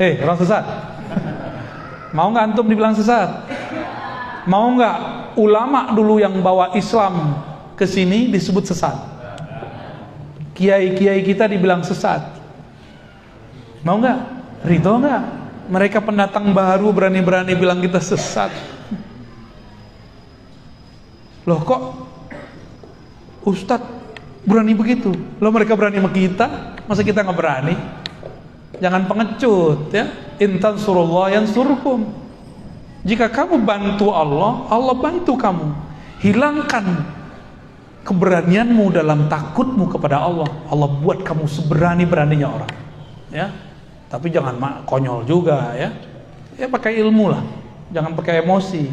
Orang sesat. Mau nggak antum dibilang sesat? Mau nggak ulama dulu yang bawa Islam ke sini disebut sesat? Kiai-kiai kita dibilang sesat. Mau nggak? Ridho nggak? Mereka pendatang baru berani-berani bilang kita sesat. Loh kok Ustadz berani begitu? Loh mereka berani sama kita, masa kita nggak berani? Jangan pengecut ya. In tansurullah yansurkum. Jika kamu bantu Allah, Allah bantu kamu. Hilangkan keberanianmu dalam takutmu kepada Allah. Allah buat kamu seberani-beraninya orang. Ya. Tapi jangan konyol juga ya. Ya pakai ilmu lah. Jangan pakai emosi.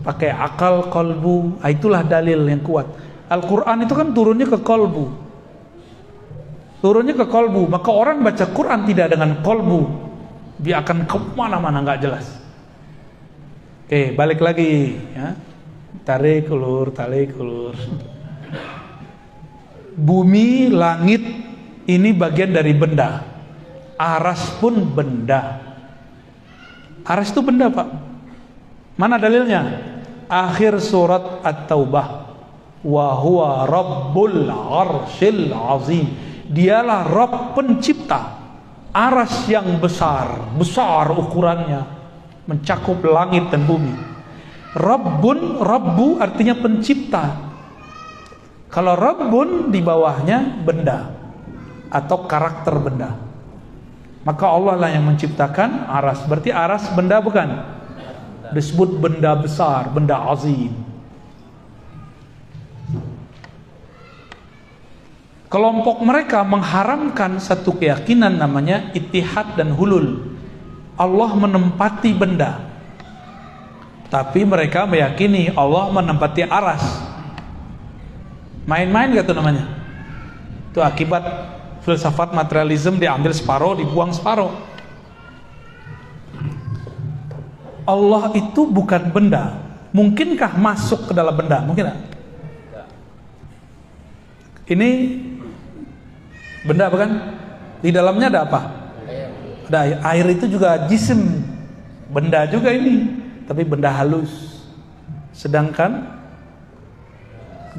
Pakai akal, kolbu. Itulah dalil yang kuat. Al-Quran itu kan turunnya ke kolbu. Turunnya ke kolbu. Maka orang baca Quran tidak dengan kolbu, dia akan kemana-mana nggak jelas. Oke, balik lagi ya. Tarik ulur. Bumi, langit ini bagian dari benda. Aras pun benda. Aras itu benda, Pak. Mana dalilnya? Akhir surat At-Taubah. Wa huwa rabbul arsyil azim. Dialah Rabb pencipta aras yang besar ukurannya, mencakup langit dan bumi. Rabbu artinya pencipta. Kalau Rabbun di bawahnya benda atau karakter benda. Maka Allah lah yang menciptakan aras. Berarti aras benda bukan? Disebut benda besar, benda azim. Kelompok mereka mengharamkan satu keyakinan namanya ittihad dan hulul. Allah menempati benda. Tapi mereka meyakini Allah menempati aras. Main-main gak tuh namanya? Itu akibat filsafat materialisme, diambil separuh, dibuang separuh. Allah itu bukan benda. Mungkinkah masuk ke dalam benda? Mungkin gak? Ini benda bukan? Di dalamnya ada apa? Ada air. Air itu juga jisim, benda juga ini, tapi benda halus. Sedangkan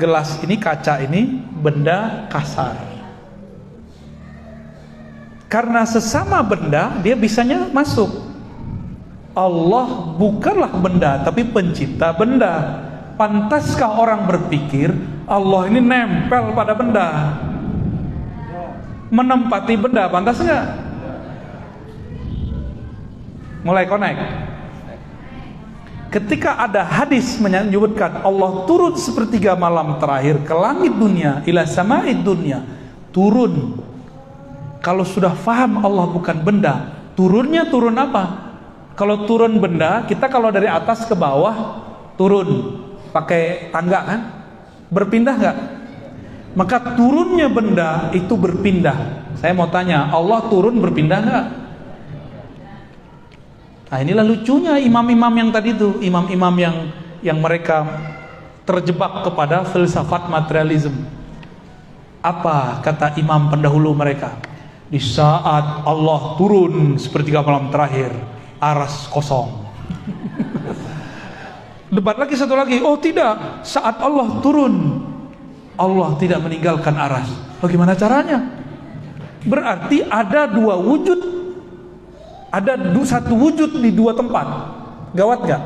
gelas ini, kaca ini benda kasar. Karena sesama benda dia bisanya masuk. Allah bukanlah benda tapi pencipta benda. Pantaskah orang berpikir Allah ini nempel pada benda, menempati benda? Pantas nggak? Mulai connect. Ketika ada hadis menyebutkan Allah turun sepertiga malam terakhir ke langit dunia, ila sama'id dunia, turun. Kalau sudah faham Allah bukan benda, turunnya turun apa? Kalau turun benda, kita kalau dari atas ke bawah turun pakai tangga kan? Berpindah nggak? Maka turunnya benda itu berpindah. Saya mau tanya, Allah turun berpindah nggak? Nah inilah lucunya imam-imam yang tadi itu, imam-imam yang mereka terjebak kepada filsafat materialisme. Apa kata imam pendahulu mereka? Di saat Allah turun sepertiga malam terakhir, aras kosong. Debat lagi satu lagi, oh tidak, saat Allah turun, Allah tidak meninggalkan aras. Bagaimana caranya? Berarti ada dua wujud, ada satu wujud di dua tempat. Gawat gak?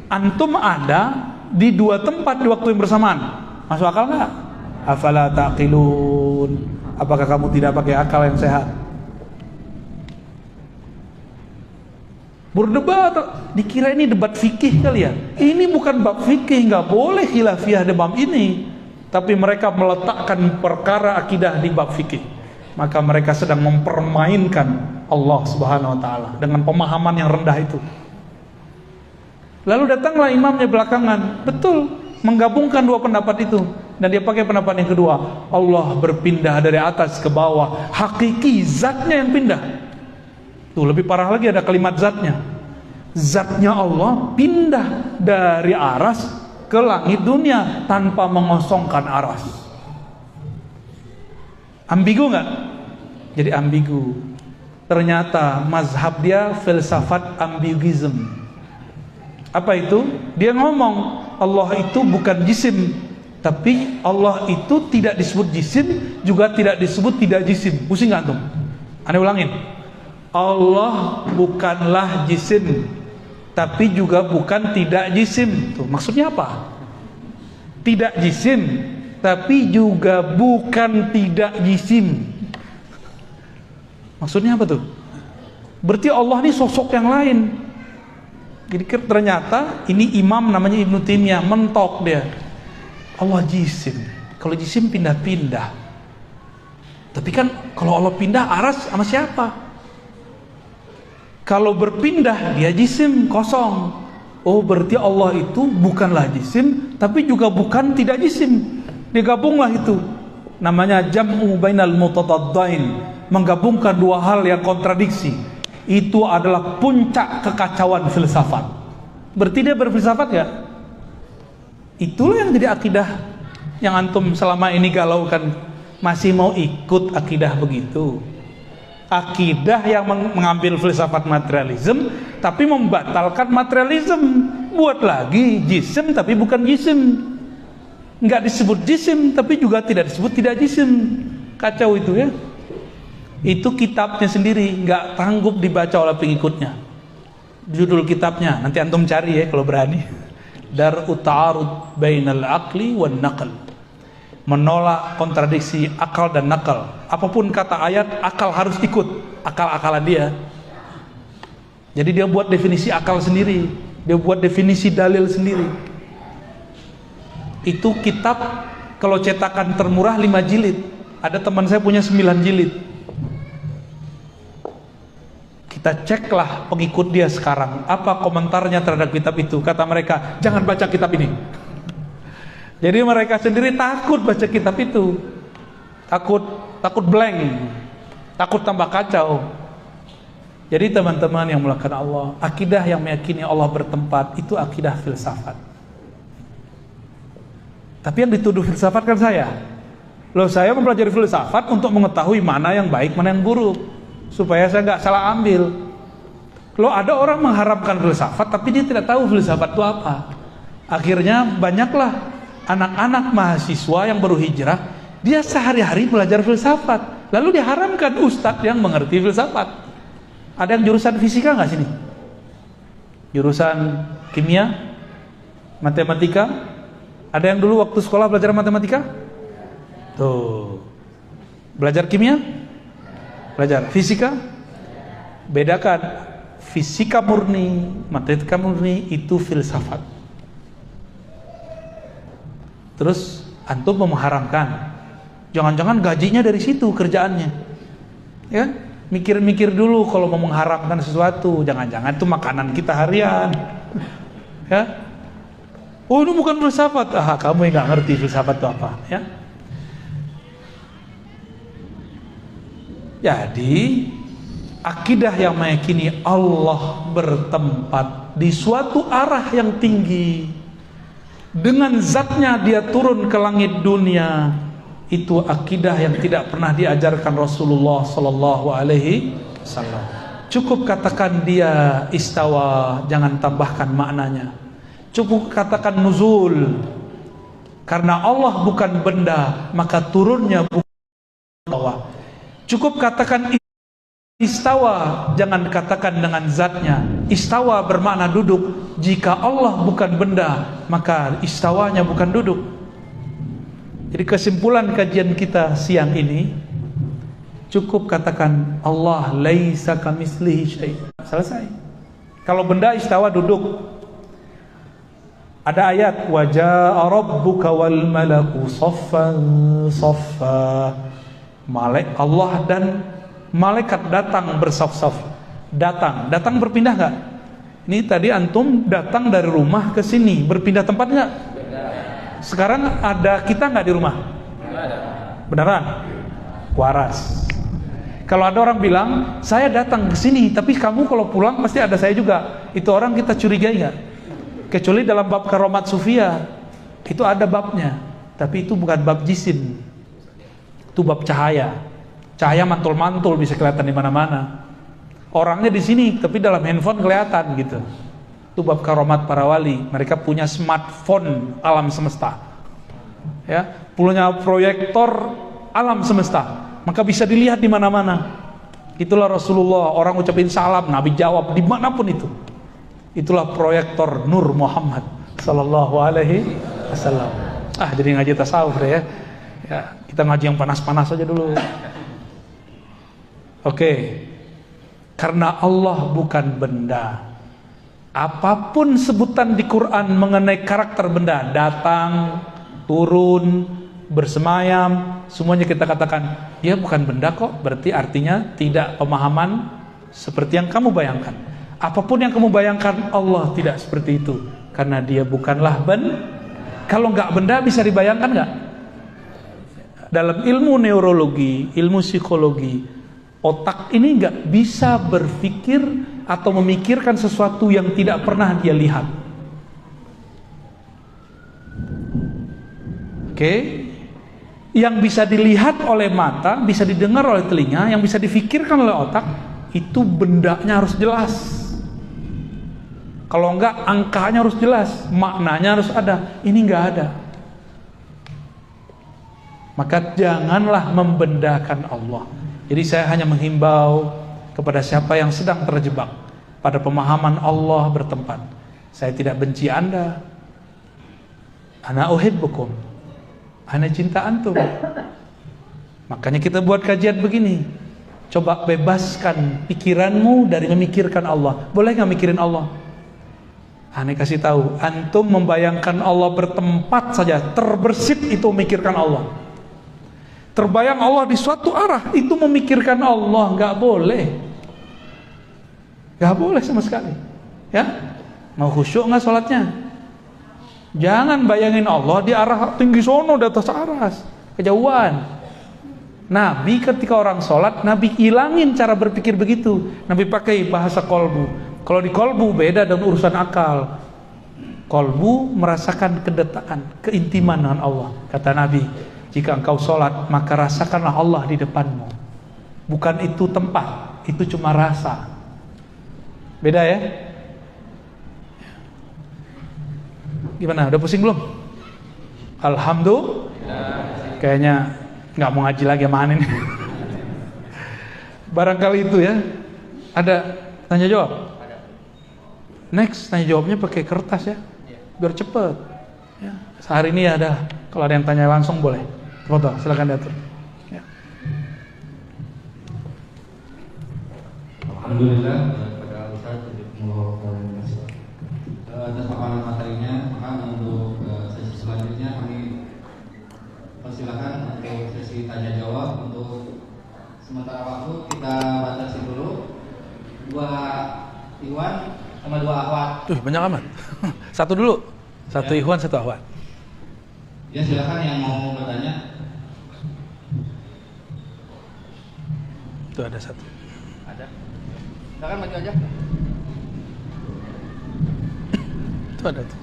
Antum ada di dua tempat di waktu yang bersamaan. Masuk akal gak? Afala taqilun. Apakah kamu tidak pakai akal yang sehat? Berdebat, dikira ini debat fikih kali ya. Ini bukan bab fikih, nggak boleh khilafiyah di bab ini. Tapi mereka meletakkan perkara akidah di bab fikih. Maka mereka sedang mempermainkan Allah Subhanahu wa taala dengan pemahaman yang rendah itu. Lalu datanglah imamnya belakangan, betul, menggabungkan dua pendapat itu. Dan dia pakai pendapat yang kedua, Allah berpindah dari atas ke bawah, hakiki zatnya yang pindah. Tuh lebih parah lagi ada kalimat zatnya. Zatnya Allah pindah dari aras ke langit dunia tanpa mengosongkan aras. Ambigu nggak? jadi ambigu. Ternyata mazhab dia filsafat ambiguism. Apa itu? Dia ngomong Allah itu bukan jisim, tapi Allah itu tidak disebut jisim, juga tidak disebut tidak jisim. Pusing gak antum? Aneh ulangin. Allah bukanlah jisim, tapi juga bukan tidak jisim. Tuh, maksudnya apa? Tidak jisim, tapi juga bukan tidak jisim. Maksudnya apa tuh? Berarti Allah ini sosok yang lain. Jadi ternyata ini imam namanya Ibnu Taimiyah mentok dia. Allah jisim. Kalau jisim pindah-pindah. Tapi kan kalau Allah pindah aras sama siapa? Kalau berpindah dia jisim kosong. Oh berarti Allah itu bukanlah jisim, tapi juga bukan tidak jisim. Digabunglah itu. Namanya jam'u bainal mutataddain. Menggabungkan dua hal yang kontradiksi. Itu adalah puncak kekacauan filsafat. Berarti dia berfilsafat ya? Itulah yang jadi akidah yang antum selama ini galaukan. Masih mau ikut akidah begitu? Akidah yang mengambil filsafat materialisme tapi membatalkan materialisme. Buat lagi jisim tapi bukan jisim. Enggak disebut jisim tapi juga tidak disebut tidak jisim. Kacau itu ya. Itu kitabnya sendiri, nggak sanggup dibaca oleh pengikutnya. Judul kitabnya nanti antum cari ya kalau berani. Dar'u ta'arud bainal aqli wan naql. Menolak kontradiksi akal dan nakal. Apapun kata ayat, akal harus ikut akal-akalan dia. Jadi dia buat definisi akal sendiri, dia buat definisi dalil sendiri. Itu kitab kalau cetakan termurah 5 jilid. Ada teman saya punya 9 jilid. Kita ceklah pengikut dia sekarang, apa komentarnya terhadap kitab itu. Kata mereka, jangan baca kitab ini. Jadi mereka sendiri takut baca kitab itu. Takut blank, takut tambah kacau. Jadi teman-teman yang mulakan Allah, akidah yang meyakini Allah bertempat itu akidah filsafat. Tapi yang dituduh filsafat kan saya. Loh, saya mempelajari filsafat untuk mengetahui mana yang baik, mana yang buruk, supaya saya nggak salah ambil. Loh, ada orang mengharapkan filsafat tapi dia tidak tahu filsafat itu apa. Akhirnya banyaklah anak-anak mahasiswa yang baru hijrah, dia sehari-hari belajar filsafat, lalu diharamkan ustadz yang mengerti filsafat. Ada yang jurusan fisika nggak sini? Jurusan kimia, matematika? Ada yang dulu waktu sekolah belajar matematika? Tuh, belajar kimia? Belajar fisika? Bedakan fisika murni, matematika murni itu filsafat. Terus antum mengharamkan. Jangan-jangan gajinya dari situ kerjaannya. Ya, mikir-mikir dulu kalau mau mengharamkan sesuatu. Jangan-jangan itu makanan kita harian. Ya. Oh, ini bukan filsafat. Ah, kamu yang nggak ngerti filsafat itu apa, ya? Jadi akidah yang meyakini Allah bertempat di suatu arah yang tinggi, dengan zatnya dia turun ke langit dunia, itu akidah yang tidak pernah diajarkan Rasulullah sallallahu alaihi wasallam. Cukup katakan dia istawa, jangan tambahkan maknanya. Cukup katakan nuzul, karena Allah bukan benda maka turunnya bukan bawah. Cukup katakan istawa, jangan katakan dengan zatnya. Istawa bermakna duduk. Jika Allah bukan benda, maka istawanya bukan duduk. Jadi kesimpulan kajian kita siang ini, cukup katakan Allah laisa kamitslihi syai'. Selesai. Kalau benda istawa duduk. Ada ayat wa jaa rabbuka wal malaku saffan saffa. Allah dan malaikat datang bersaf-saf. Datang berpindah nggak? Ini tadi antum datang dari rumah ke sini, berpindah tempat nggak? Sekarang ada kita nggak di rumah? Beneran? Waras. Kalau ada orang bilang saya datang ke sini, tapi kamu kalau pulang pasti ada saya juga. Itu orang kita curigai nggak? Kecuali dalam bab karomat sufia, itu ada babnya. Tapi itu bukan bab jisim. Itu bab cahaya. Cahaya mantul-mantul bisa kelihatan di mana-mana. Orangnya di sini, tapi dalam handphone kelihatan gitu. Itu bab karomat para wali. Mereka punya smartphone alam semesta, ya, punya proyektor alam semesta, maka bisa dilihat di mana-mana. Itulah Rasulullah. Orang ucapin salam, Nabi jawab dimanapun itu. Itulah proyektor Nur Muhammad Sallallahu Alaihi Wasallam. Jadi ngaji tasawuf deh ya. Ya, kita ngaji yang panas-panas aja dulu. Oke. Karena Allah bukan benda. Apapun sebutan di Quran mengenai karakter benda, datang, turun, bersemayam, semuanya kita katakan, dia bukan benda kok. Berarti artinya tidak pemahaman seperti yang kamu bayangkan. Apapun yang kamu bayangkan, Allah tidak seperti itu. Karena dia bukanlah benda. Kalau nggak benda bisa dibayangkan nggak? Dalam ilmu neurologi, ilmu psikologi, otak ini nggak bisa berpikir atau memikirkan sesuatu yang tidak pernah dia lihat. Oke? Yang bisa dilihat oleh mata, bisa didengar oleh telinga, yang bisa difikirkan oleh otak, itu bendanya harus jelas. Kalau enggak, angkanya harus jelas, maknanya harus ada. Ini enggak ada. Maka janganlah membendakan Allah. Jadi saya hanya menghimbau kepada siapa yang sedang terjebak pada pemahaman Allah bertempat. Saya tidak benci Anda. Ana uhibbukum. Ana cinta antum. Makanya kita buat kajian begini. Coba bebaskan pikiranmu dari memikirkan Allah. Boleh nggak mikirin Allah? Ana kasih tahu, antum membayangkan Allah bertempat saja, terbersit itu memikirkan Allah. Terbayang Allah di suatu arah, itu memikirkan Allah. Nggak boleh. Nggak boleh sama sekali. Ya, mau khusyuk nggak sholatnya? Jangan bayangin Allah di arah tinggi sono, di atas aras, kejauhan. Nabi ketika orang sholat, Nabi hilangin cara berpikir begitu. Nabi pakai bahasa kolbu. Kalau di kolbu beda dengan urusan akal. Kolbu merasakan kedekatan, keintiman dengan Allah. Kata Nabi, jika engkau sholat, maka rasakanlah Allah di depanmu. Bukan itu tempat, itu cuma rasa. Beda ya? Gimana? Udah pusing belum? Alhamdulillah. Kayaknya nggak mau ngaji lagi sama Anin. Barangkali itu ya. Ada tanya jawab? Ada. Next tanya jawabnya pakai kertas ya, biar cepet. Ya. Sehari ini ada. Kalau ada yang tanya langsung boleh. Foto, silakan diatur. Ya. Alhamdulillah pada Ustaz atas paparan materinya. Maka untuk sesi selanjutnya kami persilakan untuk sesi tanya jawab. Untuk sementara waktu kita batasi dulu 2 Ikhwan sama 2 akhwat. Banyak amat. Satu dulu. Satu ya. Ikhwan, satu akhwat. Ya silakan yang mau bertanya. Itu ada satu. Ada. Silakan maju aja. Itu ada tuh.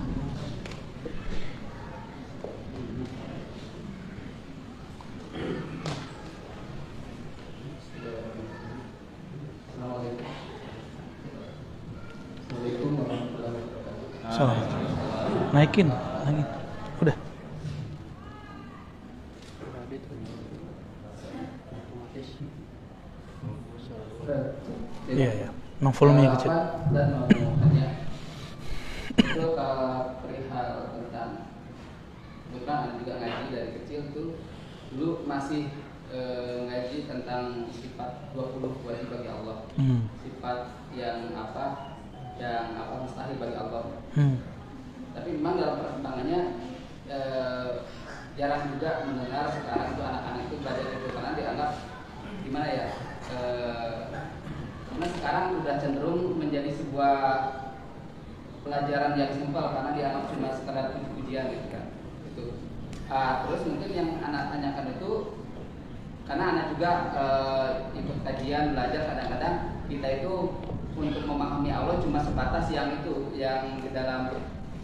Assalamualaikum warahmatullahi wabarakatuh. So, naikin. Udah. Iya. Memang volumenya kecil. Dan mau tanya, itu perihal tentang, bukan juga ngaji dari kecil tuh, dulu masih ngaji tentang sifat 20 wajib bagi Allah, sifat yang mustahil bagi Allah. Tapi memang dalam perkembangannya jarang juga mendengar sekarang itu anak-anak itu belajar itu karena dianggap gimana ya? Karena sekarang sudah cenderung menjadi sebuah pelajaran yang simpel karena dianggap cuma sekedar ujian gitu kan. Terus mungkin yang anak tanyakan itu karena anak juga ikut kajian belajar, kadang-kadang kita itu untuk memahami Allah cuma sebatas yang itu yang di dalam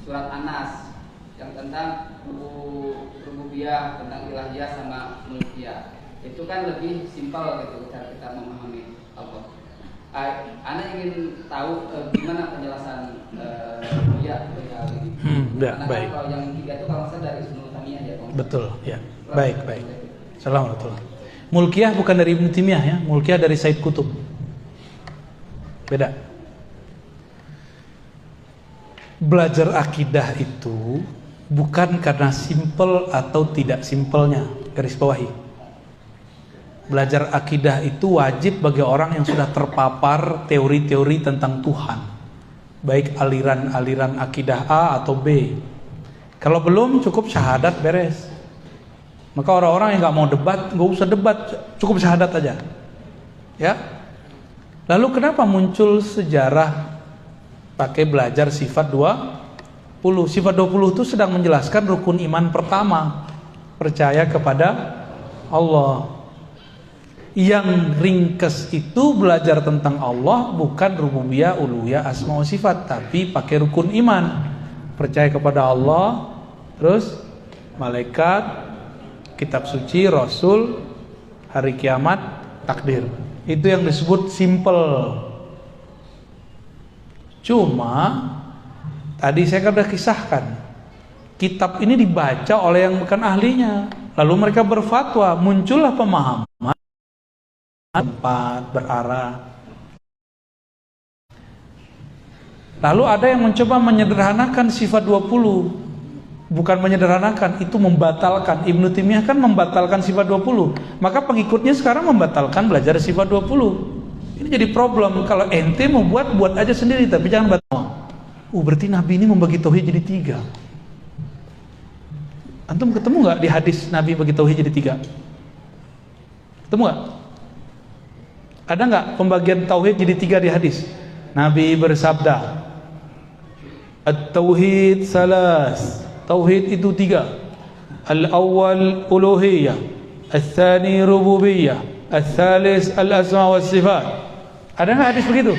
surat An-Nas yang tentang rububiyah, tentang ilahiyah sama mulkiyah. itu kan lebih simpel gitu cara kita memahami Allah. Ana ingin tahu gimana penjelasan ya dari hal ini. Ya, Karena baik. kan kalau yang tiga itu kalau saya dari Ibnu Taimiyah ya. Betul, ya. Baik. Assalamualaikum. Mulkiyah bukan dari Ibnu Taimiyah ya, Mulkiyah dari Said Qutb. Beda. Belajar akidah itu bukan karena simpel atau tidak simpelnya, garis bawahi. Belajar akidah itu wajib bagi orang yang sudah terpapar teori-teori tentang Tuhan, baik aliran-aliran akidah A atau B. Kalau belum, cukup syahadat beres. Maka orang-orang yang nggak mau debat, nggak usah debat, cukup syahadat aja. Ya. Lalu kenapa muncul sejarah pakai belajar sifat 20? Sifat 20 itu sedang menjelaskan rukun iman pertama, percaya kepada Allah. Yang ringkes itu belajar tentang Allah bukan rububiyah, uluhiyah, asma wa sifat, tapi pakai rukun iman, percaya kepada Allah, terus malaikat, kitab suci, rasul, hari kiamat, takdir. Itu yang disebut simple. Cuma tadi saya kan sudah kisahkan, kitab ini dibaca oleh yang bukan ahlinya, lalu mereka berfatwa, muncullah pemahaman tempat berarah. Lalu ada yang mencoba menyederhanakan sifat 20. Bukan menyederhanakan, itu membatalkan. Ibnu Taimiyah kan membatalkan sifat 20. Maka pengikutnya sekarang membatalkan belajar sifat 20. Ini jadi problem. Kalau ente mau buat aja sendiri, tapi jangan batal. Berarti Nabi ini membagi tauhid jadi 3. Antum ketemu nggak di hadis Nabi bagi tauhid jadi 3? Ketemu nggak? Ada nggak pembagian tauhid jadi 3 di hadis? Nabi bersabda, At-tauhid salas. Tauhid itu 3. Al-awwal uluhiyah, al-thani rububiyah, al-thalis al-asma wa sifat. Ada nggak hadis begitu?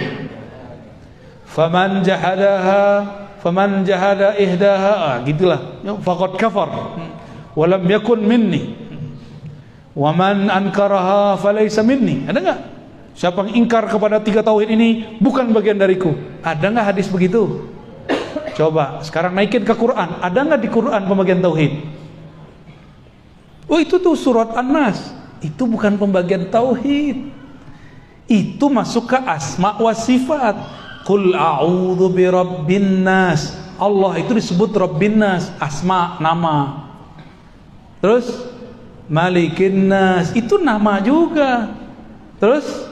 Faman jahada ihdaha, gitulah. Faqad kafar. Wa lam yakun minni. Wa man ankaraha falaysa minni. Ada nggak? Siapa yang ingkar kepada 3 tauhid ini bukan bagian dariku. Ada nggak hadis begitu? Coba sekarang naikin ke Quran. Ada nggak di Quran pembagian tauhid? Oh, itu tuh surat An-Nas. Itu bukan pembagian tauhid. Itu masuk ke asma wa sifat. Qul a'udzu birabbin nas. Allah itu disebut Rabbin nas, asma, nama. Terus Malikin nas, itu nama juga. Terus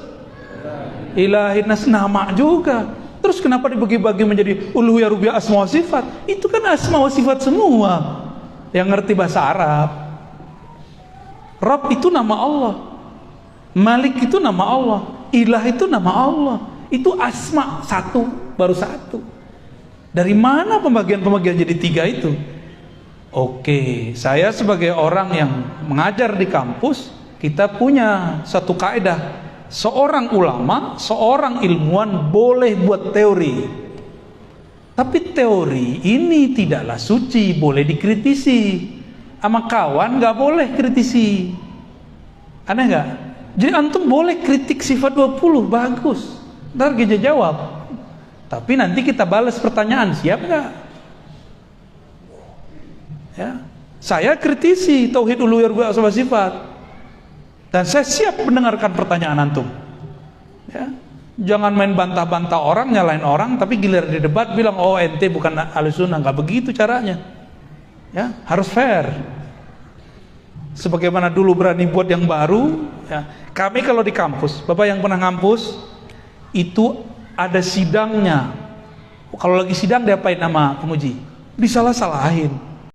Ilahin nas, nama juga. Terus kenapa dibagi-bagi menjadi uluhiyah, rububiyah, asma wa sifat? Itu kan asma wa sifat semua. Yang ngerti bahasa Arab. Rabb itu nama Allah, Malik itu nama Allah, Ilah itu nama Allah. Itu asma satu, baru satu. Dari mana pembagian-pembagian jadi 3 itu? Oke, saya sebagai orang yang mengajar di kampus, kita punya satu kaidah. Seorang ulama, seorang ilmuwan boleh buat teori, tapi teori ini tidaklah suci, boleh dikritisi. Sama kawan nggak boleh kritisi. Aneh nggak? Jadi antum boleh kritik sifat 20, bagus. Ntar Geja jawab. Tapi nanti kita balas pertanyaan, siap nggak? Ya, saya kritisi tauhid uluhiyah, rububiyah, asma wa sifat. Dan saya siap mendengarkan pertanyaan antum. Ya. Jangan main bantah-bantah orang, nyalain orang, tapi giliran di debat bilang, oh ente bukan ahlussunnah. Nggak begitu caranya. Ya, harus fair. Sebagaimana dulu berani buat yang baru. Ya. Kami kalau di kampus, Bapak yang pernah ngampus, itu ada sidangnya. Kalau lagi sidang diapain nama penguji? Disalah-salahin.